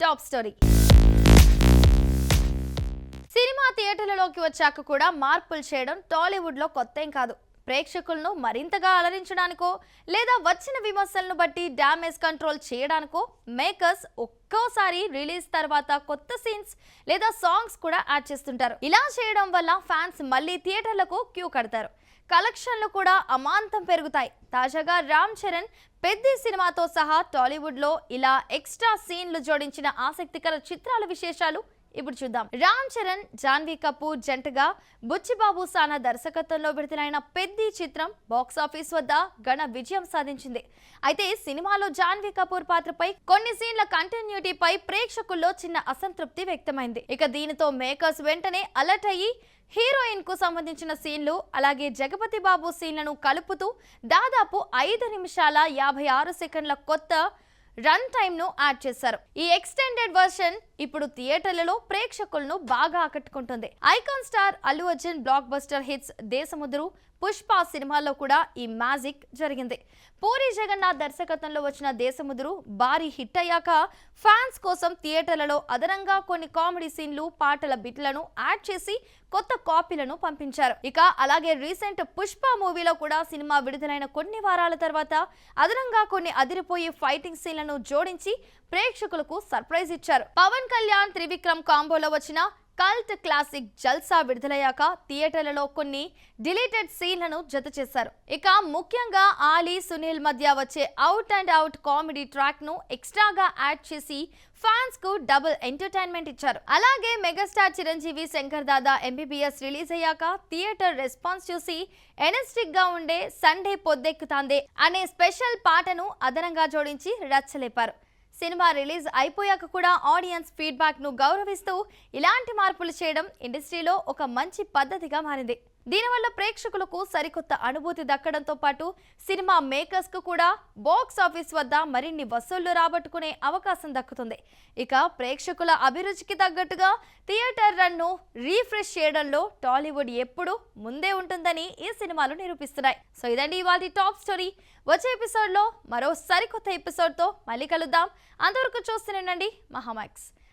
Top story. Cinema థియేటర్లలోకి వచ్చాక కూడా మార్పులు చేయడం టాలీవుడ్ లో కొత్తేం కాదు. ప్రేక్షకులను మరింతగా అలరించడానికో లేదా వచ్చిన విమర్శలను బట్టి డ్యామేజ్ కంట్రోల్ చేయడానికో మేకర్స్ ఒక్కోసారి రిలీజ్ తర్వాత కొత్త సీన్స్ లేదా సాంగ్స్ కూడా యాడ్ చేస్తుంటారు. ఇలా చేయడం వల్ల ఫ్యాన్స్ మళ్ళీ థియేటర్లకు క్యూ కడతారు. కలెక్షన్లు కూడా అమాంతం పెరుగుతాయి. తాజాగా రామ్ చరణ్ పెద్ది సినిమాతో సహా టాలీవుడ్ లో ఇలా ఎక్స్ట్రా సీన్లు జోడించిన ఆసక్తికర చిత్రాల విశేషాలు ఇప్పుడు చూద్దాం. రామ్ చరణ్, జాన్వీ కపూర్ జంటగా బుచ్చిబాబు సానా దర్శకత్వంలో విడుదలైన పెద్ది చిత్రం బాక్సాఫీస్ వద్ద ఘన విజయం సాధించింది. అయితే సినిమాలో జాన్వీ కపూర్ పాత్రపై కొన్ని సీన్ల కంటిన్యూటీపై ప్రేక్షకుల్లో చిన్న అసంతృప్తి వ్యక్తమైంది. ఇక దీనితో మేకర్స్ వెంటనే అలర్ట్ అయ్యి హీరోయిన్ కు సంబంధించిన సీన్లు అలాగే జగపతి బాబు సీన్లను కలుపుతూ దాదాపు 5 నిమిషాల 56 సెకండ్ల కొత్త రన్ టైమ్ ను యాడ్ చేశారు. ఈ ఎక్స్టెండెడ్ వర్షన్ ఇప్పుడు థియేటర్లలో ప్రేక్షకులను బాగా ఆకట్టుకుంటుంది. Icon star Allu Arjun block buster hits Desamuduru, Pushpa సినిమాల్లో కూడా ఈ మ్యాజిక్ జరిగింది. పూరి జగన్నాథ్ దర్శకత్వంలో వచ్చిన దేశముద్రు భారీ హిట్ అయ్యాక ఫ్యాన్స్ కోసం థియేటర్లలో అదనంగా కొన్ని కామెడీ సీన్లు, పాటల బిట్లను యాడ్ చేసి కొత్త కాపీలను పంపించారు. ఇక అలాగే రీసెంట్ పుష్ప మూవీలో కూడా సినిమా విడుదలైన కొన్ని వారాల తర్వాత అదనంగా కొన్ని అదిరిపోయే ఫైటింగ్ సీన్లను జోడించి ప్రేక్షకులకు సర్ప్రైజ్ ఇచ్చారు. పవన్ కళ్యాణ్, త్రివిక్రమ్ కాంబోలో వచ్చిన కల్ట్ క్లాసిక్ జల్సా విడుదలయ్యాక థియేటర్లలో కొన్ని డిలీటెడ్ సీన్లను జత చేశారు. ఇక ముఖ్యంగా ఆలీ, సునీల్ మధ్య వచ్చే out and out comedy track ను ఎక్స్ట్రాగా యాడ్ చేసి ఫ్యాన్స్ కు డబుల్ ఎంటర్టైన్మెంట్ ఇచ్చారు. అలాగే megastar Chiranjeevi, Shankar Dada MBBS release అయ్యాక థియేటర్ రెస్పాన్స్ చూసి ఎనర్జిటిక్ గా ఉండే సండే పొద్దెక్కుతాందే అనే స్పెషల్ పాటను అదనంగా జోడించి రచ్చలేపారు. సినిమా రిలీజ్ అయిపోయాక కూడా ఆడియన్స్ ఫీడ్బ్యాక్ ను గౌరవిస్తూ ఇలాంటి మార్పులు చేయడం ఇండస్ట్రీలో ఒక మంచి పద్ధతిగా మారింది. దీనివల్ల ప్రేక్షకులకు సరికొత్త అనుభూతి దక్కడంతో పాటు సినిమా మేకర్స్ కు కూడా బాక్స్ ఆఫీస్ వద్ద మరిన్ని వసూళ్లు రాబట్టుకునే అవకాశం దక్కుతుంది. ఇక ప్రేక్షకుల అభిరుచికి తగ్గట్టుగా థియేటర్ రన్ ను రీఫ్రెష్ చేయడంలో టాలీవుడ్ ఎప్పుడు ముందే ఉంటుందని ఈ సినిమాలు నిరూపిస్తున్నాయి. సో ఇదండి ఇవాళ టాప్ స్టోరీ. వచ్చే ఎపిసోడ్ లో మరో సరికొత్త ఎపిసోడ్ తో మళ్ళీ కలుద్దాం. అంతవరకు చూస్తూనే ఉండండి మహామాక్స్.